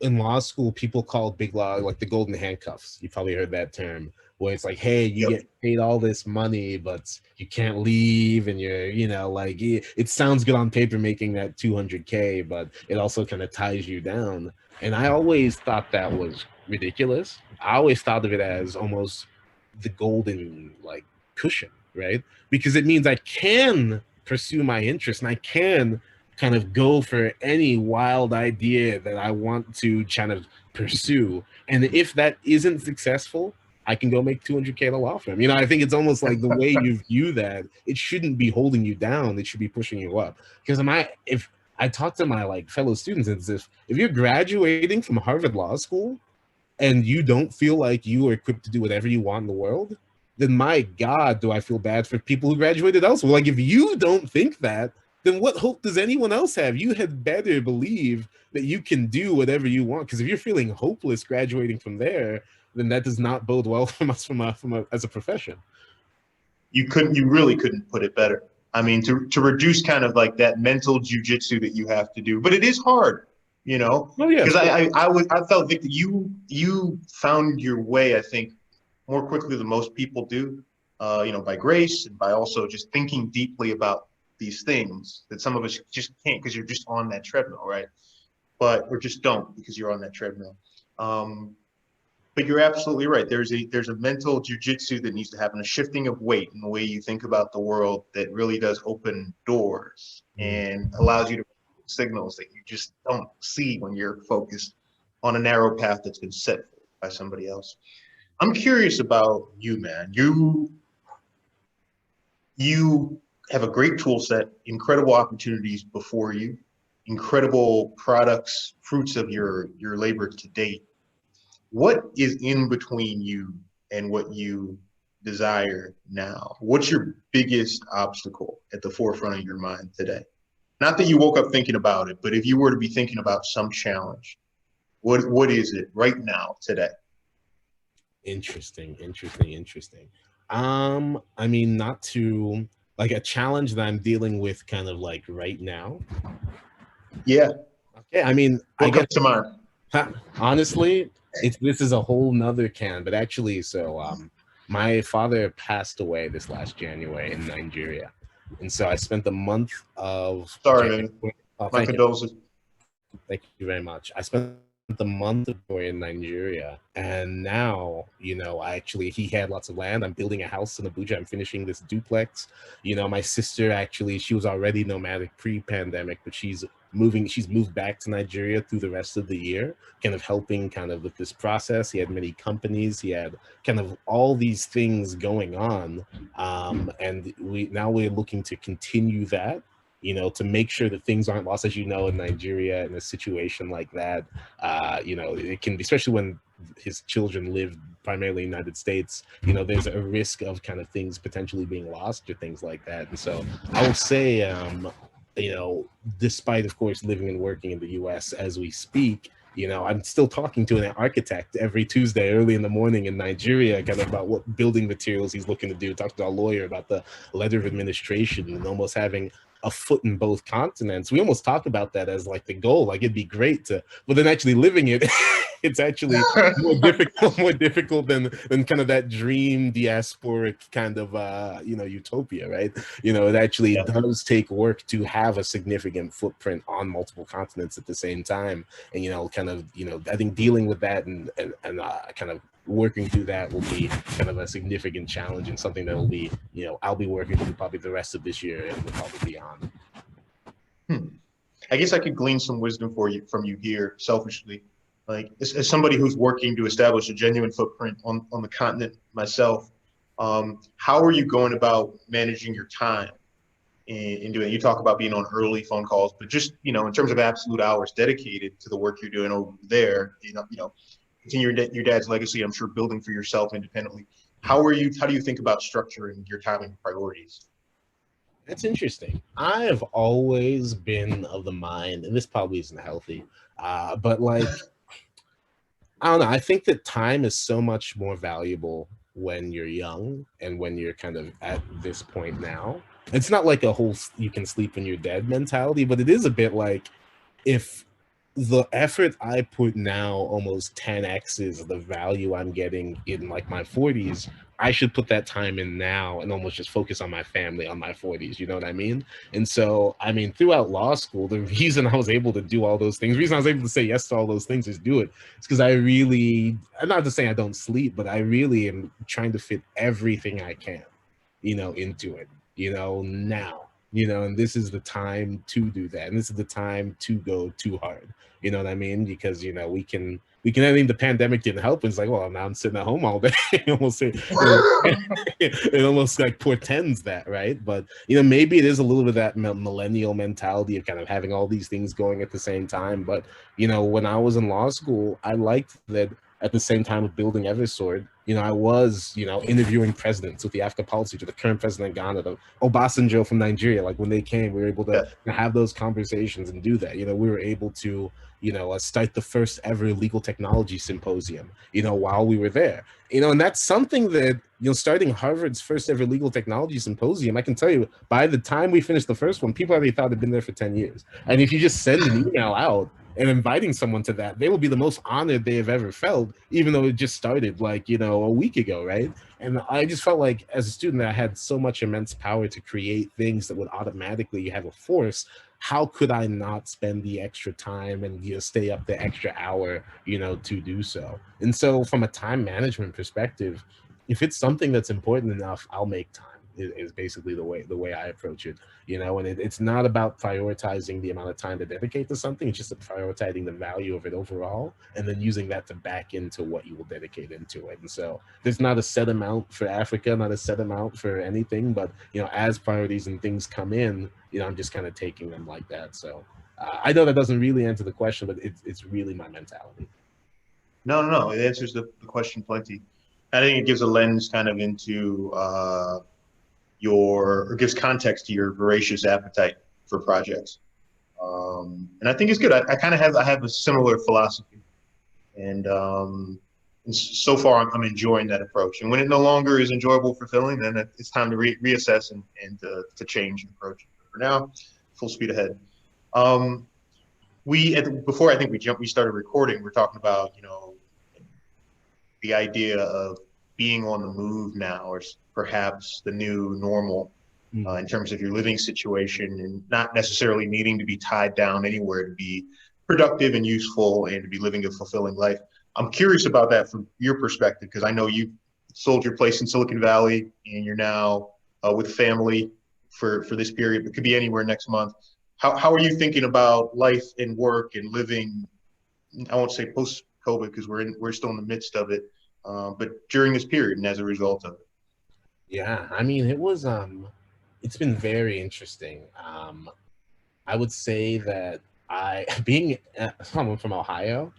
in law school, people call big law like the golden handcuffs. You probably heard that term, where it's like, hey, you get paid all this money, but you can't leave, and you're, like, it sounds good on paper making that 200K, but it also kind of ties you down. And I always thought that was ridiculous. I always thought of it as almost the golden, like, cushion, right? Because it means I can pursue my interest and I can kind of go for any wild idea that I want to kind of pursue. And if that isn't successful, I can go make 200K at a law firm. You know, I think it's almost like the way you view that, it shouldn't be holding you down. It should be pushing you up. Because if I talk to my like fellow students, it's if you're graduating from Harvard Law School and you don't feel like you are equipped to do whatever you want in the world, then my God, do I feel bad for people who graduated elsewhere. Like, if you don't think that, then what hope does anyone else have? You had better believe that you can do whatever you want. Because if you're feeling hopeless graduating from there, then that does not bode well from us as a profession. You really couldn't put it better. I mean, to reduce kind of like that mental jujitsu that you have to do, but it is hard, you know, because I felt that you found your way, I think, more quickly than most people do, you know, by grace and by also just thinking deeply about these things that some of us just can't because you're just on that treadmill, right? Or just don't because you're on that treadmill. But you're absolutely right. There's a mental jujitsu that needs to happen, a shifting of weight in the way you think about the world that really does open doors and allows you to signals that you just don't see when you're focused on a narrow path that's been set by somebody else. I'm curious about you, man. You have a great tool set, incredible opportunities before you, incredible products, fruits of your labor to date. What is in between you and what you desire now? What's your biggest obstacle at the forefront of your mind today? Not that you woke up thinking about it, but if you were to be thinking about some challenge, what is it right now, today? Interesting. I mean, not to like a challenge that I'm dealing with kind of like right now. Yeah. Okay. I mean, what comes to mind? Honestly, this is a whole nother can, but actually, my father passed away this last January in Nigeria. And so I spent the month of Sorry, man. My condolences. Thank you very much. I spent the month of January in Nigeria, and now, you know, he had lots of land. I'm building a house in Abuja. I'm finishing this duplex. You know, my sister, actually, she was already nomadic pre-pandemic, but she's moved back to Nigeria through the rest of the year, kind of helping kind of with this process. He had many companies, he had kind of all these things going on. And we're looking to continue that, you know, to make sure that things aren't lost. As you know, in Nigeria, in a situation like that, you know, it can be, especially when his children live primarily in the United States, you know, there's a risk of kind of things potentially being lost or things like that. And so I will say, you know, despite, of course, living and working in the US as we speak, you know, I'm still talking to an architect every Tuesday early in the morning in Nigeria, kind of about what building materials he's looking to do, talk to our lawyer about the letter of administration, and almost having a foot in both continents. We almost talk about that as like the goal, like it'd be great to, but then actually living it, it's actually more difficult than kind of that dream diasporic kind of, you know, utopia, right? You know, it actually does take work to have a significant footprint on multiple continents at the same time. And, you know, kind of, you know, I think dealing with that and kind of working through that will be kind of a significant challenge, and something that will be, you know, I'll be working through probably the rest of this year and probably beyond. I guess I could glean some wisdom from you here, selfishly. Like, as somebody who's working to establish a genuine footprint on the continent myself, how are you going about managing your time in doing it? You talk about being on early phone calls, but just, you know, in terms of absolute hours dedicated to the work you're doing over there, you know, continue your dad's legacy, I'm sure, building for yourself independently. How do you think about structuring your time and priorities? That's interesting. I have always been of the mind, and this probably isn't healthy, but like, I don't know. I think that time is so much more valuable when you're young and when you're kind of at this point now. It's not like a whole you can sleep when you're dead mentality, but it is a bit like, if the effort I put now almost 10x's the value I'm getting in like my 40s, I should put that time in now and almost just focus on my family on my 40s. You know what I mean? And so, I mean, throughout law school, the reason I was able to do all those things, the reason I was able to say yes to all those things is do it. It's because I'm not to say I don't sleep, but I really am trying to fit everything I can, you know, into it, you know, now. you know, and this is the time to do that, and this is the time to go too hard. You know what I mean? Because, you know, I mean, the pandemic didn't help. It's like, well, now I'm sitting at home all day. Almost, you know, it almost like portends that, right? But, you know, maybe it is a little bit of that millennial mentality of kind of having all these things going at the same time. But, you know, when I was in law school, I liked that at the same time of building Evisort, you know, I was, you know, interviewing presidents with the Africa policy, to the current president of Ghana, the Obasanjo from Nigeria. Like when they came, we were able to have those conversations and do that. You know, we were able to, you know, start the first ever legal technology symposium, you know, while we were there. You know, and that's something that, you know, starting Harvard's first ever legal technology symposium, I can tell you, by the time we finished the first one, people already thought they'd been there for 10 years. And if you just send an email out and inviting someone to that, they will be the most honored they have ever felt, even though it just started like, you know, a week ago, right? And I just felt like as a student that I had so much immense power to create things that would automatically have a force. How could I not spend the extra time and, you know, stay up the extra hour, you know, to do so? And so from a time management perspective, if it's something that's important enough, I'll make time. Is basically the way I approach it, you know, and it's not about prioritizing the amount of time to dedicate to something. It's just prioritizing the value of it overall, and then using that to back into what you will dedicate into it. And so there's not a set amount for Africa, not a set amount for anything, but, you know, as priorities and things come in, you know, I'm just kind of taking them like that. So I know that doesn't really answer the question, but it's really my mentality. No, it answers the question plenty. I think it gives a lens kind of into or gives context to your voracious appetite for projects. And I think it's good. I kind of have a similar philosophy, and so far I'm enjoying that approach. And when it no longer is enjoyable, fulfilling, then it's time to reassess and to change approach. For now, full speed ahead. Before I think we started recording, we're talking about, you know, the idea of being on the move now, or perhaps the new normal, in terms of your living situation, and not necessarily needing to be tied down anywhere to be productive and useful and to be living a fulfilling life. I'm curious about that from your perspective, because I know you sold your place in Silicon Valley and you're now with family for this period, but could be anywhere next month. How are you thinking about life and work and living? I won't say post-COVID, because we're still in the midst of it, but during this period and as a result of it. Yeah, I mean, it's been very interesting. I would say that being someone from Ohio,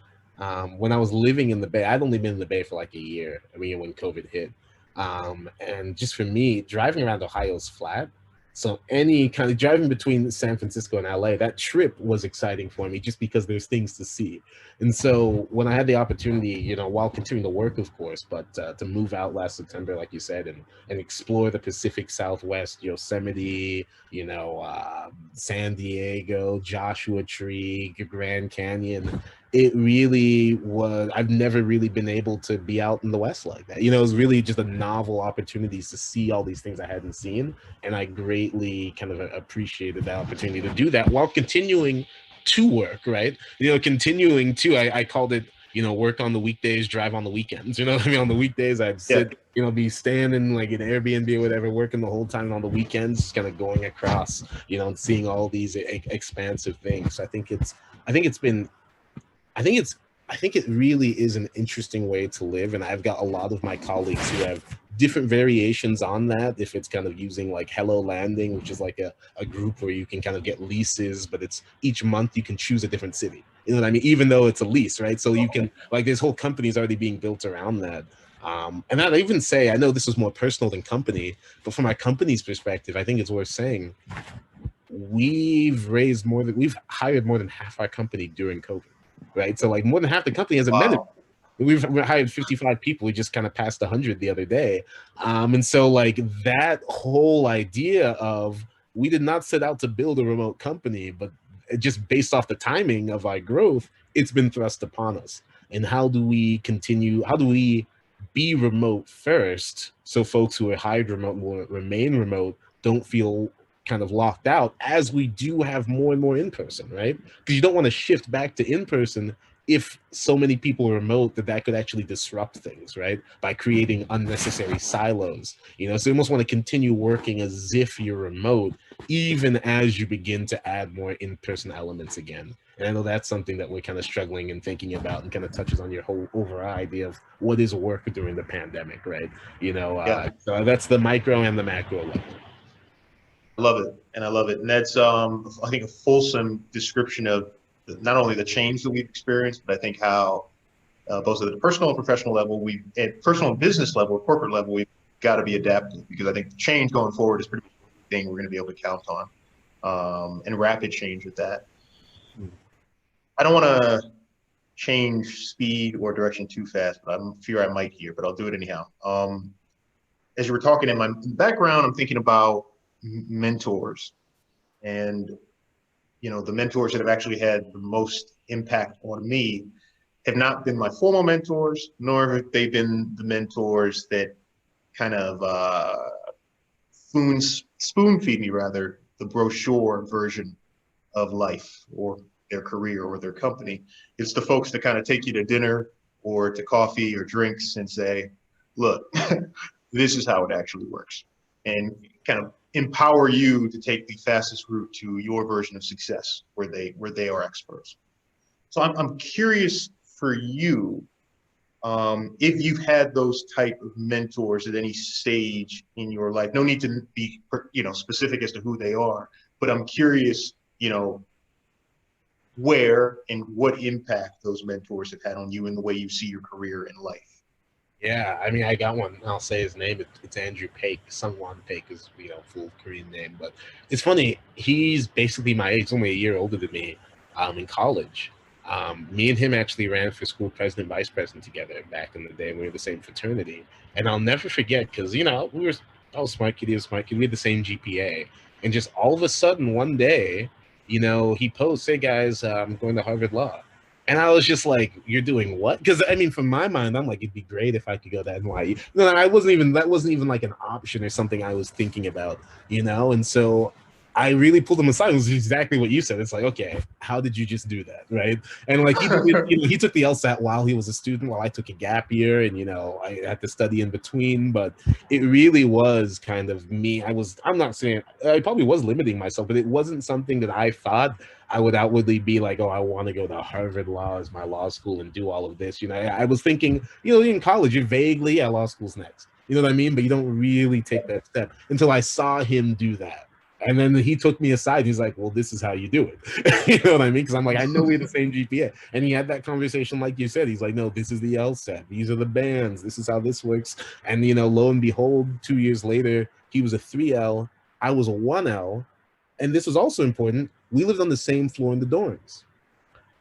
when I was living in the Bay, I'd only been in the Bay for like a year. I mean, when COVID hit, and just for me, driving around Ohio is flat. So any kind of driving between San Francisco and LA, that trip was exciting for me just because there's things to see. And so when I had the opportunity, you know, while continuing to work, of course, but to move out last September, like you said, and explore the Pacific Southwest, Yosemite, you know, San Diego, Joshua Tree, Grand Canyon, it really was, I've never really been able to be out in the West like that. You know, it was really just a novel opportunities to see all these things I hadn't seen. And I greatly kind of appreciated that opportunity to do that while continuing to work, right? You know, continuing to, I called it, you know, work on the weekdays, drive on the weekends. You know what I mean? On the weekdays, I'd sit, you know, be staying in like an Airbnb or whatever, working the whole time. And on the weekends, just kind of going across, you know, and seeing all these expansive things. I think it really is an interesting way to live. And I've got a lot of my colleagues who have different variations on that. If it's kind of using like Hello Landing, which is like a group where you can kind of get leases, but it's each month you can choose a different city. You know what I mean? Even though it's a lease, right? So you can, like, this whole company is already being built around that. And I'd even say, I know this is more personal than company, but from my company's perspective, I think it's worth saying, we've hired more than half our company during COVID. Right, so like more than half the company hasn't met it. We've hired 55 people. We just kind of passed 100 the other day, and so like that whole idea of, we did not set out to build a remote company, but just based off the timing of our growth, it's been thrust upon us. And how do we be remote first, so folks who are hired remote will remain remote, don't feel kind of locked out, as we do have more and more in person, right? Because you don't want to shift back to in person if so many people are remote, that could actually disrupt things, right? By creating unnecessary silos, so you almost want to continue working as if you're remote, even as you begin to add more in-person elements again. And I know that's something that we're kind of struggling and thinking about, and kind of touches on your whole overall idea of what is work during the pandemic, right? Yeah. So that's the micro and the macro level. I love it, and I love it, and that's I think a fulsome description of not only the change that we've experienced, but I think how both at the personal and professional level, at personal and business level, corporate level, we've got to be adaptive, because I think the change going forward is pretty much the thing we're going to be able to count on, and rapid change with that. I don't want to change speed or direction too fast, but I'm fear I might here, but I'll do it anyhow. As you were talking in my background, I'm thinking about mentors, and the mentors that have actually had the most impact on me have not been my formal mentors, nor have they been the mentors that kind of spoon feed me, rather, the brochure version of life or their career or their company. It's the folks that kind of take you to dinner or to coffee or drinks and say, look, this is how it actually works, and kind of empower you to take the fastest route to your version of success where they are experts. So I'm curious for you, if you've had those type of mentors at any stage in your life. No need to be specific as to who they are, but I'm curious, where and what impact those mentors have had on you in the way you see your career and life. Yeah, I mean, I got one. I'll say his name. It's Andrew Paik. Sungwon Paik is, full Korean name. But it's funny. He's basically my age, only a year older than me, in college. Me and him actually ran for school president, vice president together back in the day. We were the same fraternity. And I'll never forget, because, I was smart kid, he was smart kid. We had the same GPA. And just all of a sudden, one day, he posts, hey, guys, I'm going to Harvard Law. And I was just like, you're doing what? Because I mean, from my mind, I'm like, it'd be great if I could go to NYU. No, that wasn't even like an option or something I was thinking about, And so I really pulled him aside. It was exactly what you said. It's like, okay, how did you just do that? Right. And like he took the LSAT while he was a student, while I took a gap year, and I had to study in between. But it really was kind of me. I'm not saying I probably was limiting myself, but it wasn't something that I thought I would outwardly be like, oh, I want to go to Harvard Law as my law school and do all of this. I was thinking, in college, you're vaguely, yeah, law school's next. You know what I mean? But you don't really take that step until I saw him do that. And then he took me aside. He's like, well, this is how you do it. You know what I mean? Because I'm like, I know we have the same GPA. And he had that conversation like you said. He's like, no, this is the LSAT. These are the bands. This is how this works. And, lo and behold, 2 years later, he was a 3L. I was a 1L. And this was also important. We lived on the same floor in the dorms.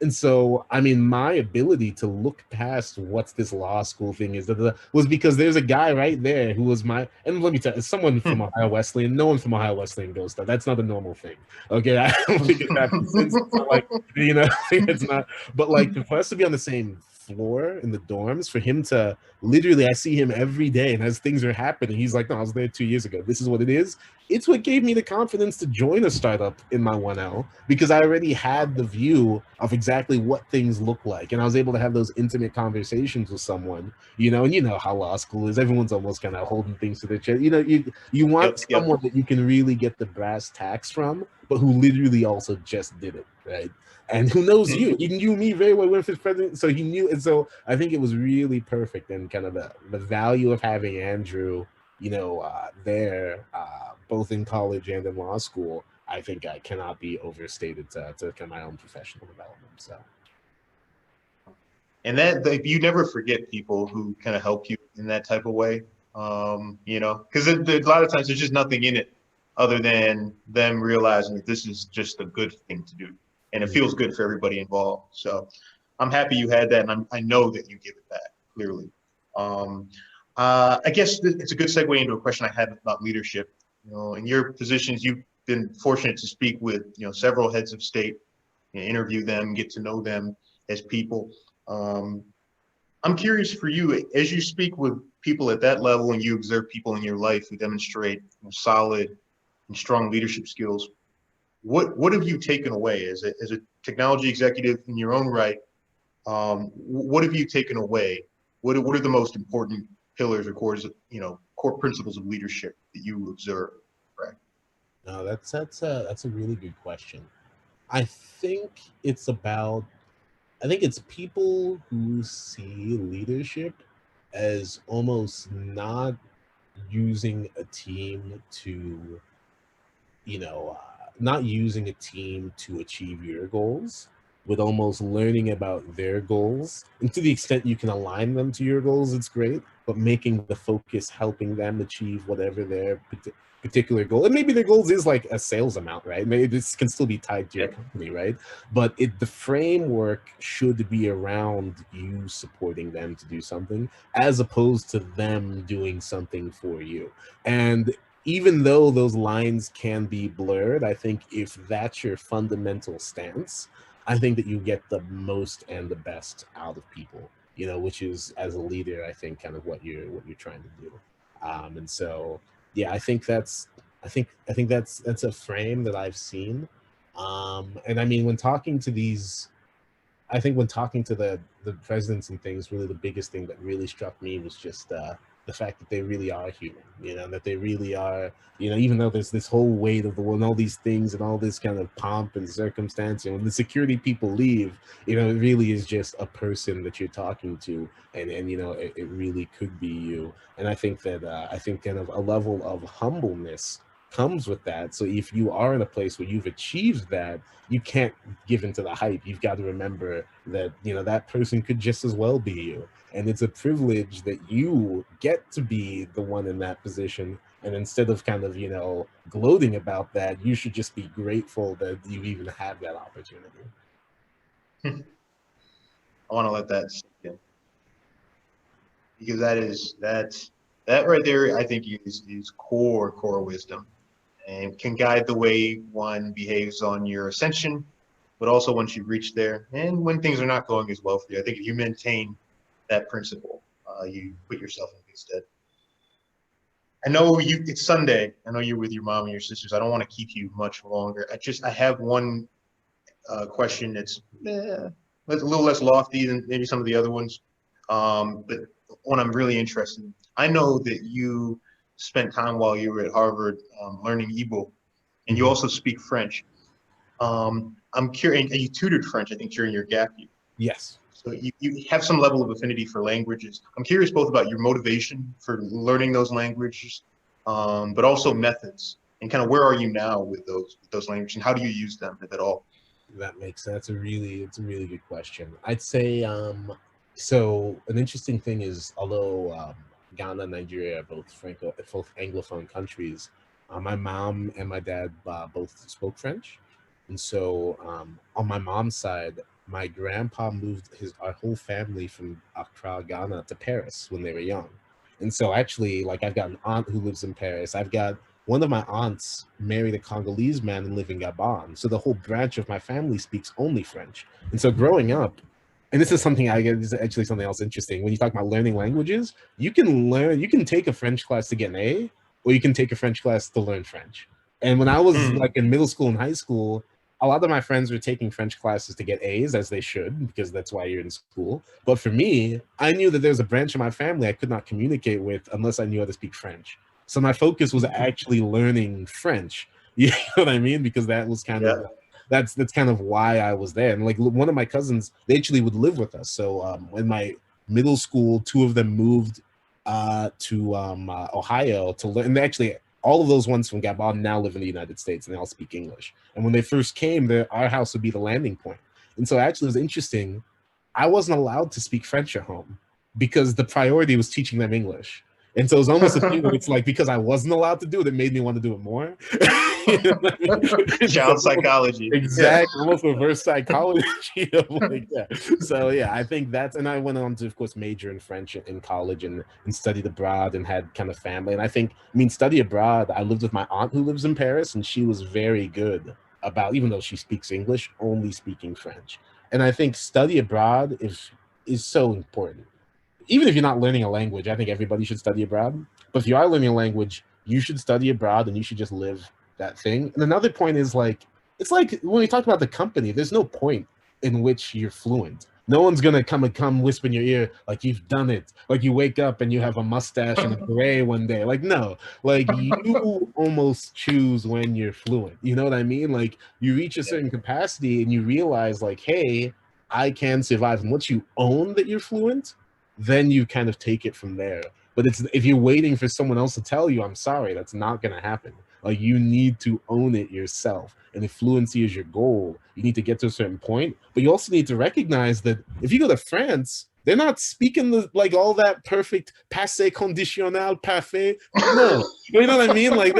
And so, I mean, my ability to look past what's this law school thing is was because there's a guy right there who was and let me tell you, someone from Ohio Wesleyan, no one from Ohio Wesleyan goes there. That's not a normal thing. Okay. I don't think it happens. It's not like, it's not, but like for us to be on the same floor in the dorms, for him to literally, I see him every day, and as things are happening, he's like, no, I was there 2 years ago. This is what it is. It's what gave me the confidence to join a startup in my 1L, because I already had the view of exactly what things look like. And I was able to have those intimate conversations with someone, and how law school is. Everyone's almost kind of holding things to their chest. You want someone that you can really get the brass tacks from, but who literally also just did it, right? And who knows you? He knew me very well when he was president, so he knew. And so I think it was really perfect, and kind of the value of having Andrew, there, both in college and in law school, I think I cannot be overstated to kind of my own professional development. So, and that you never forget people who kind of help you in that type of way, because a lot of times there's just nothing in it other than them realizing that this is just a good thing to do, and it feels good for everybody involved. So I'm happy you had that, and I know that you give it back clearly. I guess it's a good segue into a question I had about leadership. In your positions, you've been fortunate to speak with several heads of state, interview them, get to know them as people. I'm curious for you, as you speak with people at that level and you observe people in your life who demonstrate solid and strong leadership skills, what have you taken away as a technology executive in your own right? what have you taken away? What are the most important pillars or core principles of leadership that you observe? Right. No, that's a really good question. I think it's about I think it's people who see leadership as almost not using a team to, not using a team to achieve your goals, but almost learning about their goals. And to the extent you can align them to your goals, it's great, but making the focus helping them achieve whatever their particular goal. And maybe their goals is like a sales amount, right? Maybe this can still be tied to your company, right? But the framework should be around you supporting them to do something as opposed to them doing something for you. And even though those lines can be blurred, I think if that's your fundamental stance, I think that you get the most and the best out of people, which is, as a leader, I think kind of what you're trying to do. And so, yeah, I think that's a frame that I've seen. And I mean, when talking to these, I think when talking to the presidents and things, really the biggest thing that really struck me was just the fact that they really are human, that they really are, even though there's this whole weight of the world and all these things and all this kind of pomp and circumstance, when the security people leave, it really is just a person that you're talking to, and it really could be you. And I think that I think kind of a level of humbleness comes with that. So if you are in a place where you've achieved that, you can't give into the hype. You've got to remember that that person could just as well be you, and it's a privilege that you get to be the one in that position. And instead of kind of gloating about that, you should just be grateful that you even have that opportunity. I want to let that sink in, because that right there, I think is core wisdom, and can guide the way one behaves on your ascension, but also once you've reached there and when things are not going as well for you. I think if you maintain that principle, you put yourself in good stead. I know it's Sunday. I know you're with your mom and your sisters. I don't want to keep you much longer. I have one question that's a little less lofty than maybe some of the other ones, but one I'm really interested in. I know that you spent time while you were at Harvard learning Igbo, and you also speak French. I'm curious, and you tutored French, I think, during your gap year. Yes. So you have some level of affinity for languages. I'm curious both about your motivation for learning those languages, but also methods, and kind of where are you now with those languages, and how do you use them, if at all? That makes sense. It's a really good question. I'd say so an interesting thing is, although Ghana and Nigeria are both Anglophone countries, my mom and my dad both spoke French. And so on my mom's side, my grandpa moved our whole family from Accra, Ghana to Paris when they were young. And so actually, like, I've got an aunt who lives in Paris. I've got one of my aunts married a Congolese man and live in Gabon. So the whole branch of my family speaks only French. And so growing up, and this is something this is actually something else interesting. When you talk about learning languages, you can take a French class to get an A, or you can take a French class to learn French. And when I was like in middle school and high school, a lot of my friends were taking French classes to get A's, as they should, because that's why you're in school. But for me, I knew that there was a branch of my family I could not communicate with unless I knew how to speak French. So my focus was actually learning French. You know what I mean? Because that was kind of that's kind of why I was there. And like one of my cousins, they actually would live with us. So in my middle school, two of them moved to Ohio to learn. And actually, all of those ones from Gabon now live in the United States, and they all speak English. And when they first came, our house would be the landing point. And so actually, it was interesting. I wasn't allowed to speak French at home because the priority was teaching them English. And so it was almost a thing where it's like, because I wasn't allowed to do it, it made me want to do it more. You know what I mean? Child psychology. Exactly. Almost reverse psychology of like, yeah. So yeah, I think that's, and I went on to, of course, major in French in college and studied abroad and had kind of family. And I think, study abroad, I lived with my aunt who lives in Paris, and she was very good about, even though she speaks English, only speaking French. And I think study abroad is so important. Even if you're not learning a language, I think everybody should study abroad. But if you are learning a language, you should study abroad and you should just live that thing. And another point is, like, it's like when we talked about the company, there's no point in which you're fluent. No one's gonna come whisper in your ear like you've done it. Like you wake up and you have a mustache and a beret one day. Like no, like you almost choose when you're fluent. You know what I mean? Like you reach a certain capacity and you realize like, hey, I can survive. And once you own that you're fluent, then you kind of take it from there. But it's if you're waiting for someone else to tell you, I'm sorry, that's not gonna happen. Like you need to own it yourself. And if fluency is your goal, you need to get to a certain point. But you also need to recognize that if you go to France, they're not speaking the, like all that perfect passé conditionnel parfait. No, you know what I mean? Like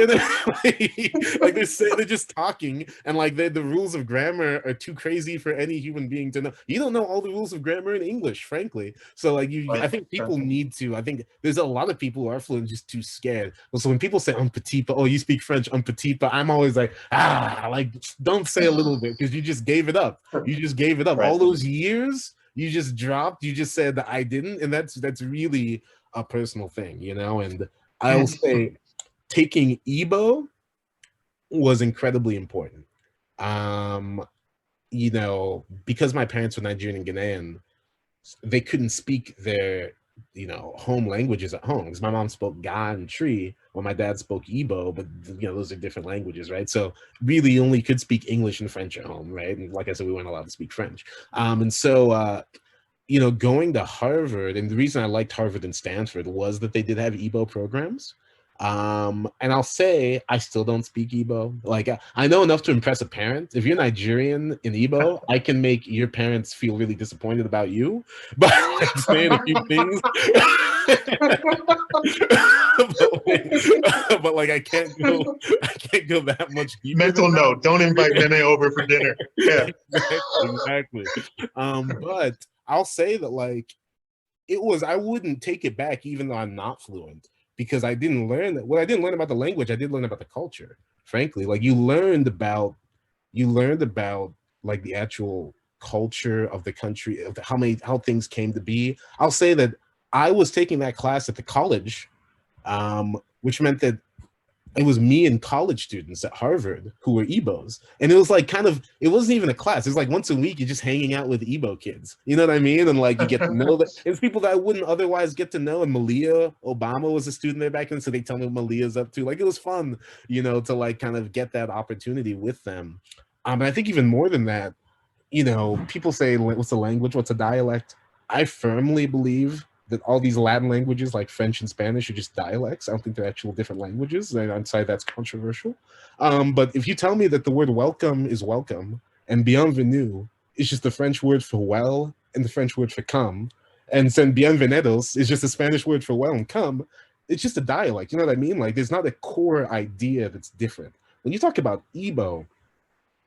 like they're just talking, and like the rules of grammar are too crazy for any human being to know. You don't know all the rules of grammar in English, frankly. So like I think people need to. I think there's a lot of people who are fluent just too scared. So when people say un petit peu, oh, you speak French, un petit peu, I'm always like, like don't say a little bit because you just gave it up. You just gave it up. All those years you just dropped. You just said that I didn't, and that's really a personal thing, you know. And I'll say taking Igbo was incredibly important. You know, because my parents were Nigerian and Ghanaian, they couldn't speak their, you know, home languages at home because my mom spoke Ga and Tree, while my dad spoke Igbo, but you know, those are different languages, right? So really only could speak English and French at home, right? And like I said, we weren't allowed to speak French. And so you know, going to Harvard, and the reason I liked Harvard and Stanford was that they did have Igbo programs. And I'll say I still don't speak Igbo. Like I know enough to impress a parent. If you're Nigerian in Igbo, I can make your parents feel really disappointed about you by like, saying a few things. but like I can't go that much deeper. Mental note: don't invite Memme over for dinner. Yeah, exactly. But I'll say that like I wouldn't take it back even though I'm not fluent, because I didn't learn that. Well, I didn't learn about the language, I did learn about the culture, frankly. Like you learned about like the actual culture of the country, of how things came to be. I'll say that I was taking that class at the college, which meant that it was me and college students at Harvard who were Igbos. And it was like it wasn't even a class. It was like once a week, you're just hanging out with Igbo kids. You know what I mean? And like you get to know that it's people that I wouldn't otherwise get to know. And Malia Obama was a student there back then. So they tell me what Malia's up to. Like it was fun, you know, to like kind of get that opportunity with them. And I think even more than that, you know, people say, what's a language? What's a dialect? I firmly believe that all these Latin languages like French and Spanish are just dialects. I don't think they're actual different languages. I'm sorry, that's controversial. But if you tell me that the word welcome is welcome and bienvenue is just the French word for well and the French word for come, and then bienvenidos is just the Spanish word for well and come, it's just a dialect. You know what I mean? Like there's not a core idea that's different. When you talk about Igbo,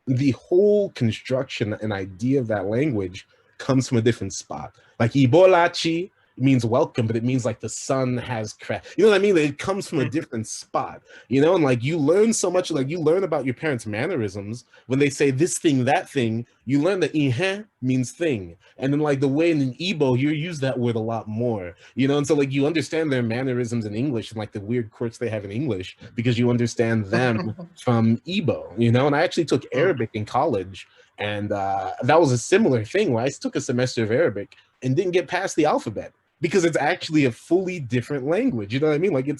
the whole construction and idea of that language comes from a different spot. Like Ibolachi means welcome, but it means like the sun has cracked. You know what I mean? It comes from a different spot, you know? And like you learn so much, like you learn about your parents' mannerisms. When they say this thing, that thing, you learn that ihe means thing. And then like the way in Igbo, you use that word a lot more, you know? And so like you understand their mannerisms in English and like the weird quirks they have in English because you understand them from Igbo, you know? And I actually took Arabic in college, and that was a similar thing where I took a semester of Arabic and didn't get past the alphabet, because it's actually a fully different language. You know what I mean? Like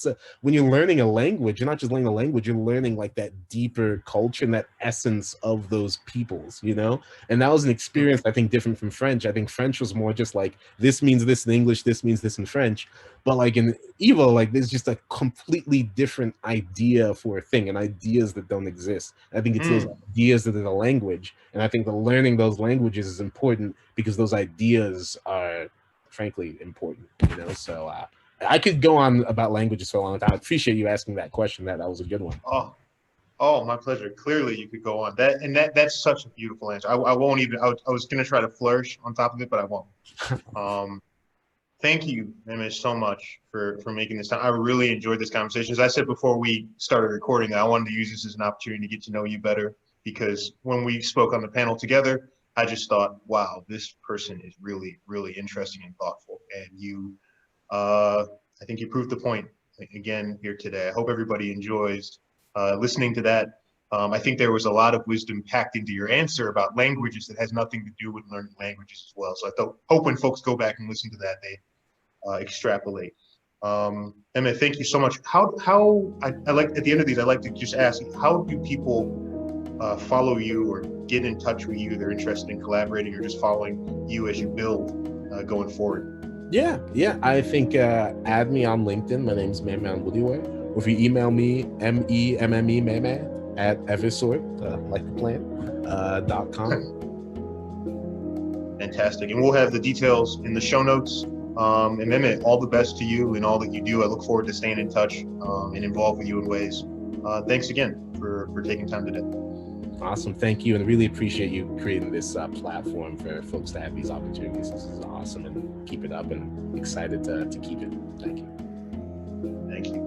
when you're learning a language, you're not just learning a language, you're learning like that deeper culture and that essence of those peoples, you know? And that was an experience, I think, different from French. I think French was more just like, this means this in English, this means this in French. But like in Evo, like there's just a completely different idea for a thing, and ideas that don't exist. I think it's those ideas that are the language. And I think the learning those languages is important because those ideas are frankly important, you know? So I could go on about languages for a long time. I appreciate you asking that question. That was a good one. Oh, my pleasure. Clearly you could go on that. And that's such a beautiful answer. I won't even, I was going to try to flourish on top of it, but I won't. Thank you, Memme, so much for making this time. I really enjoyed this conversation. As I said before we started recording, I wanted to use this as an opportunity to get to know you better, because when we spoke on the panel together, I just thought, wow, this person is really, really interesting and thoughtful. And you, I think you proved the point again here today. I hope everybody enjoys listening to that. I think there was a lot of wisdom packed into your answer about languages that has nothing to do with learning languages as well. So I hope when folks go back and listen to that, they extrapolate. Emma, thank you so much. I like, at the end of these, I like to just ask, how do people follow you or get in touch with you? They're interested in collaborating or just following you as you build going forward. Yeah. I think add me on LinkedIn. My name is Memme Onwudiwe. Or if you email me, memme at Evisort, like the plant, .com. Fantastic. And we'll have the details in the show notes. And Memme, all the best to you and all that you do. I look forward to staying in touch and involved with you in ways. Thanks again for taking time today. Awesome. Thank you. And I really appreciate you creating this platform for folks to have these opportunities. This is awesome, and keep it up, and excited to keep it. Thank you. Thank you.